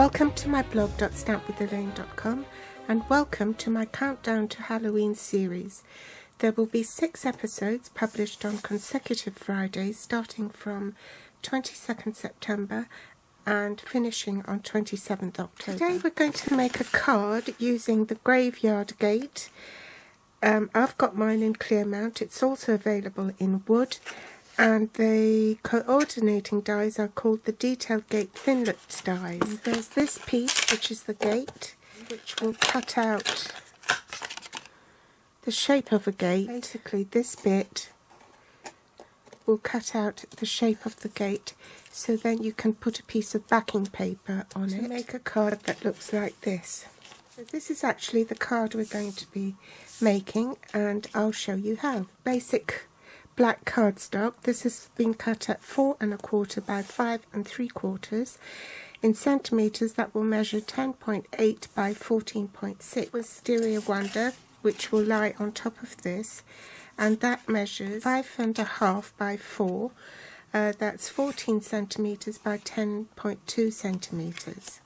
Welcome to my blog .stampwithelaine.com and welcome to my Countdown to Halloween series. There will be 6 episodes published on consecutive Fridays starting from 22nd September and finishing on 27th October. Today we're going to make a card using the Graveyard Gate. I've got mine in clear mount. It's also available in wood, and the coordinating dies are called the Detailed Gate Thinlits dies. And there's this piece, which is the gate, which will cut out the shape of a gate. Basically this bit will cut out the shape of the gate, so then you can put a piece of backing paper on it to make a card that looks like this. So this is actually the card we're going to be making, and I'll show you how. Basic black cardstock. This has been cut at 4 1/4 by 5 3/4 in centimeters. That will measure 10.8 by 14.6. Wisteria Wonder, which will lie on top of this, and that measures 5 1/2 by 4. That's 14 centimeters by 10.2 centimeters.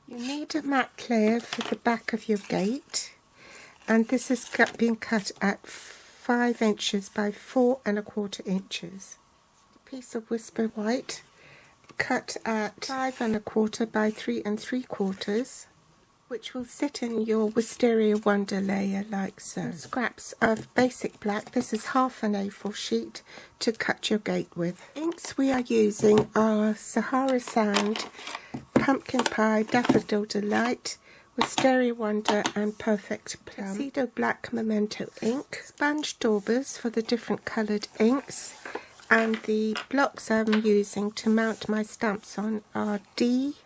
You need a matte layer for the back of your gate, and this has been cut at 5 inches by 4 1/4 inches. A piece of Whisper White cut at 5 1/4 by 3 3/4, which will sit in your Wisteria Wonder layer like so. Some scraps of basic black. This is half an A4 sheet to cut your gate with. Inks we are using are Sahara Sand, Pumpkin Pie, Daffodil Delight, Wisteria Wonder and Perfect Plum. Tuxedo Black Memento ink. Sponge daubers for the different coloured inks. And the blocks I'm using to mount my stamps on are D,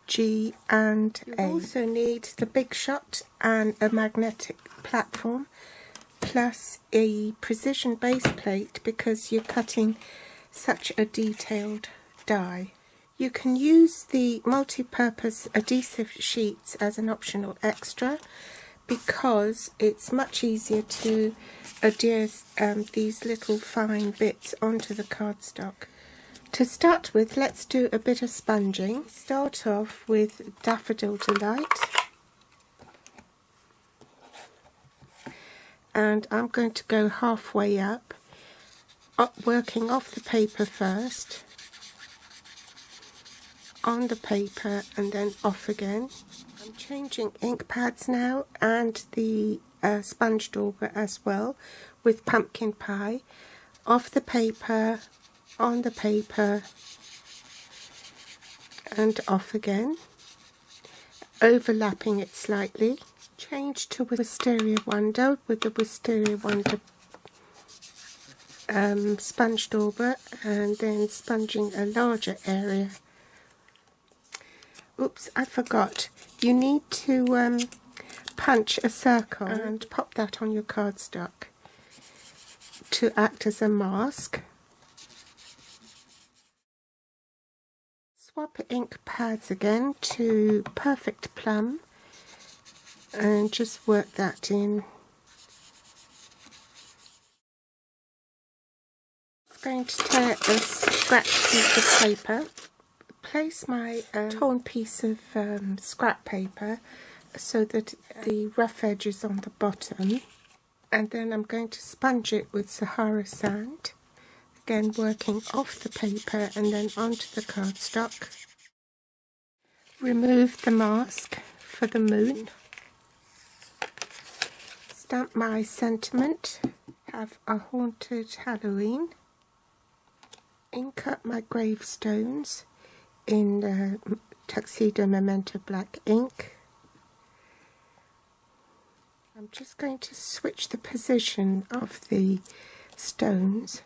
G and A. You also need the Big Shot and a magnetic platform, plus a precision base plate because you're cutting such a detailed die. You can use the multi-purpose adhesive sheets as an optional extra because it's much easier to adhere these little fine bits onto the cardstock. To start with, let's do a bit of sponging. Start off with Daffodil Delight, and I'm going to go halfway up, working off the paper first, on the paper and then off again. I'm changing ink pads now and the sponge dauber as well with Pumpkin Pie. Off the paper, on the paper and off again, overlapping it slightly. Change to Wisteria Wonder with the Wisteria Wonder sponge dauber, and then sponging a larger area. Oops, I forgot. You need to punch a circle and pop that on your cardstock to act as a mask. Swap ink pads again to Perfect Plum and just work that in. I'm going to tear a scrap piece of paper. Place my torn piece of scrap paper so that the rough edge is on the bottom, and then I'm going to sponge it with Sahara Sand, again working off the paper and then onto the cardstock. Remove the mask for the moon. Stamp my sentiment, have a haunted Halloween. Ink up my gravestones in Tuxedo Memento black ink. I'm just going to switch the position of the stones.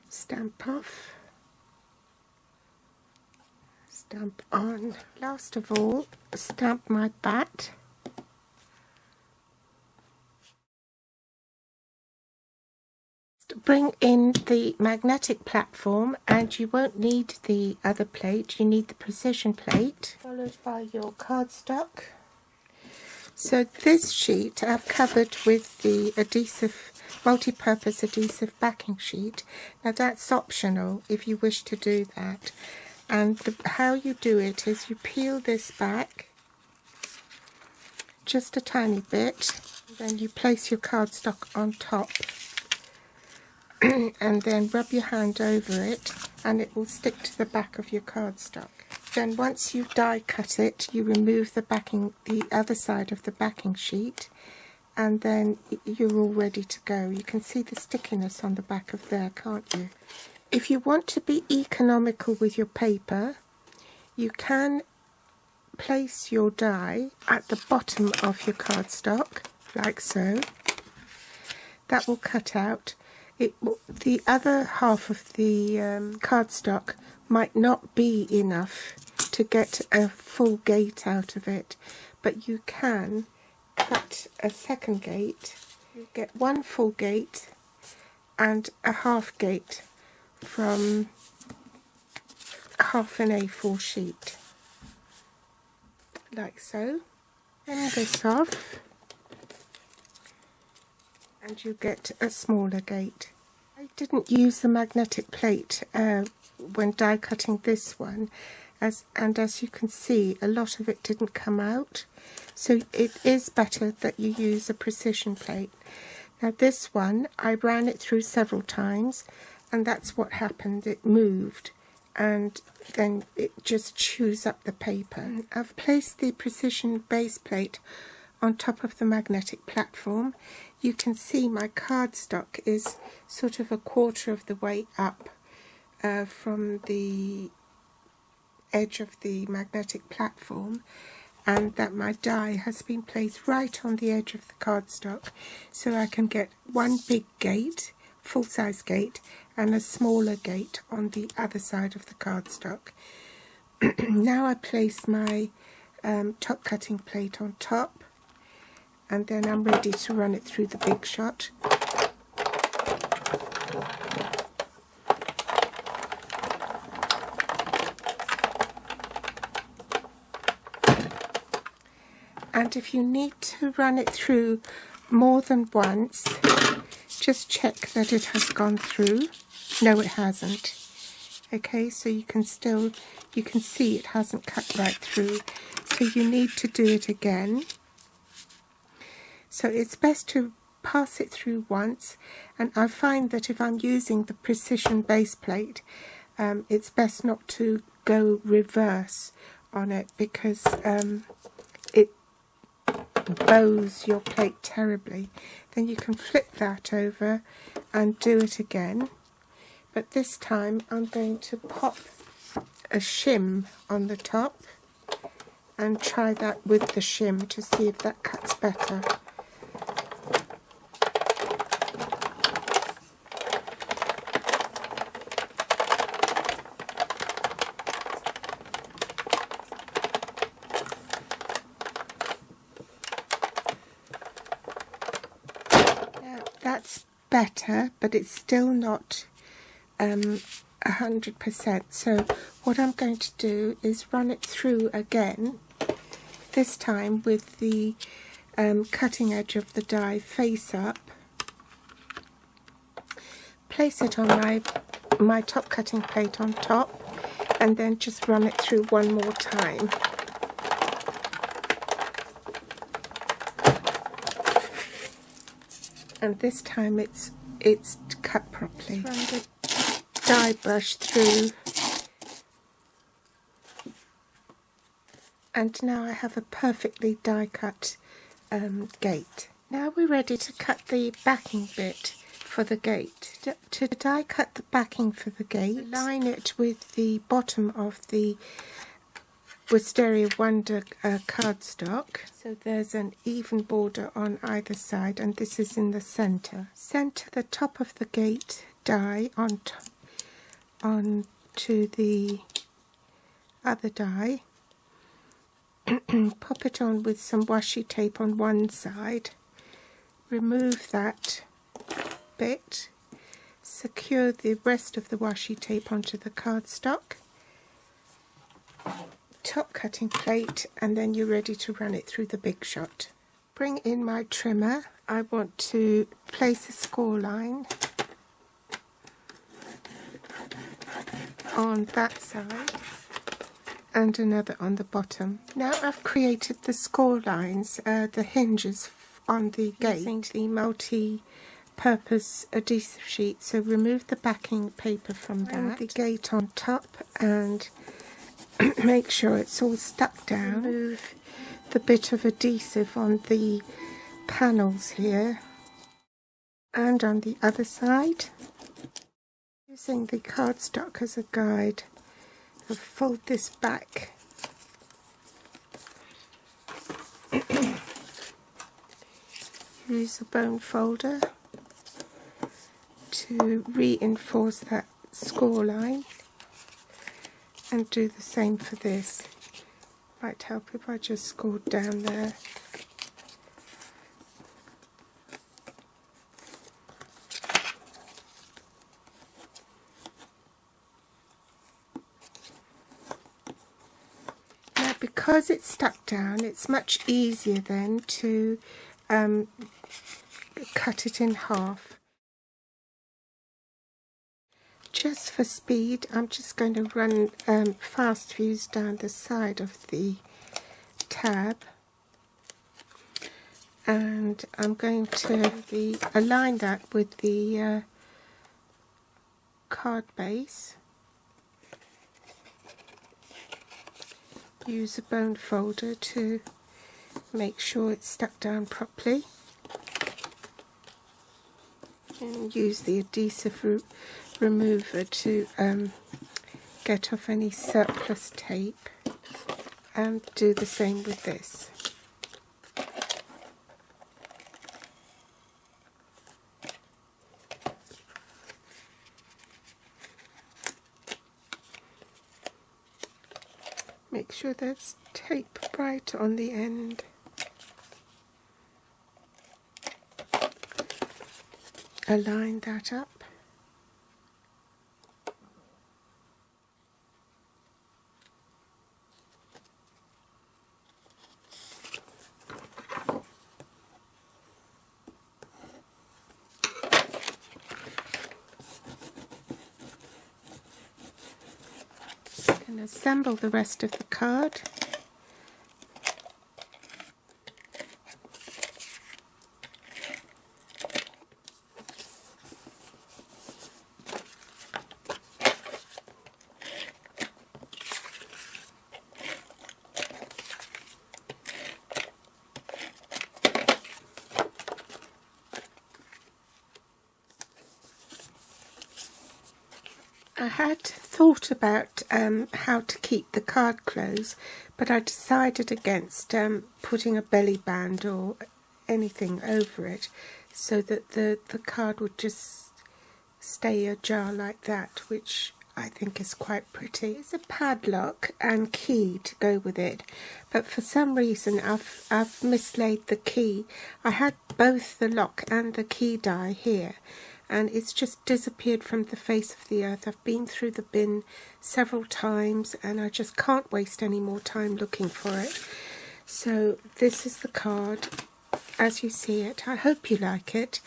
Stamp off, stamp on. Last of all, stamp my bat. Bring in the magnetic platform, and you won't need the other plate, you need the precision plate, followed by your cardstock. So this sheet I've covered with the adhesive multi-purpose adhesive backing sheet. Now that's optional if you wish to do that. And how you do it is you peel this back just a tiny bit, then you place your cardstock on top and then rub your hand over it and it will stick to the back of your cardstock. Then once you've die cut it, you remove the other side of the backing sheet, and then you're all ready to go. You can see the stickiness on the back of there, can't you? If you want to be economical with your paper, you can place your die at the bottom of your cardstock, like so. That will cut out. The other half of the cardstock might not be enough to get a full gate out of it, but you can cut a second gate. You get one full gate and a half gate from half an A4 sheet, like so. End this off and you get a smaller gate. I didn't use the magnetic plate when die cutting this one, and as you can see, a lot of it didn't come out, so it is better that you use a precision plate. Now this one, I ran it through several times, and that's what happened. It moved and then it just chews up the paper. I've placed the precision base plate on top of the magnetic platform. You can see my cardstock is sort of a quarter of the way up from the edge of the magnetic platform, and that my die has been placed right on the edge of the cardstock, so I can get one big gate, full-size gate, and a smaller gate on the other side of the cardstock. Now I place my top cutting plate on top, and then I'm ready to run it through the big shot. And if you need to run it through more than once, just check that it has gone through. No, it hasn't. Okay, so you can see it hasn't cut right through, so you need to do it again. So it's best to pass it through once, and I find that if I'm using the precision base plate, it's best not to go reverse on it, because it bows your plate terribly. Then you can flip that over and do it again, but this time I'm going to pop a shim on the top and try that with the shim to see if that cuts better. That's better, but it's still not 100%. So what I'm going to do is run it through again, this time with the cutting edge of the die face up. Place it on my top cutting plate on top, and then just run it through one more time. And this time it's cut properly. Run the die brush through, and now I have a perfectly die cut gate. Now we're ready to cut the backing bit for the gate. To die cut the backing for the gate, line it with the bottom of the Wisteria Wonder cardstock, so there's an even border on either side, and this is in the centre. Centre the top of the gate die onto the other die. Pop it on with some washi tape on one side. Remove that bit. Secure the rest of the washi tape onto the cardstock. Top cutting plate, and then you're ready to run it through the big shot. Bring in my trimmer I want to place a score line on that side and another on the bottom. Now I've created the score lines, the hinges on the gate, using the multi-purpose adhesive sheet. So remove the backing paper from that, the gate on top, and make sure it's all stuck down. Remove the bit of adhesive on the panels here and on the other side. Using the cardstock as a guide, I'll fold this back use a bone folder to reinforce that score line, and do the same for this. Might help if I just scored down there. Now, because it's stuck down, it's much easier then to cut it in half. Just for speed, I'm just going to run fast views down the side of the tab, and I'm going to align that with the card base. Use a bone folder to make sure it's stuck down properly, and use the adhesive remover to get off any surplus tape, and do the same with this. Make sure there's tape right on the end. Align that up. And assemble the rest of the card. I had thought about how to keep the card closed, but I decided against putting a belly band or anything over it, so that the card would just stay ajar like that, which I think is quite pretty. It's a padlock and key to go with it, but for some reason I've mislaid the key. I had both the lock and the key die here, and it's just disappeared from the face of the earth. I've been through the bin several times and I just can't waste any more time looking for it. So this is the card as you see it. I hope you like it,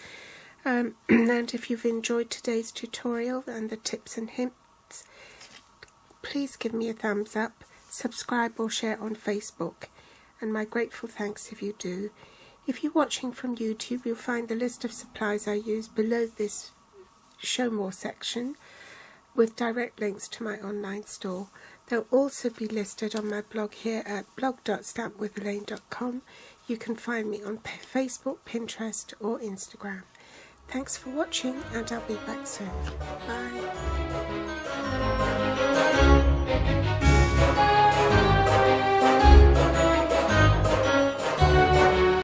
and if you've enjoyed today's tutorial and the tips and hints, please give me a thumbs up, subscribe or share on Facebook, and my grateful thanks if you do. If you're watching from YouTube, you'll find the list of supplies I use below this Show More section, with direct links to my online store. They'll also be listed on my blog here at blog.stampwithelaine.com. You can find me on Facebook, Pinterest or Instagram. Thanks for watching, and I'll be back soon. Bye.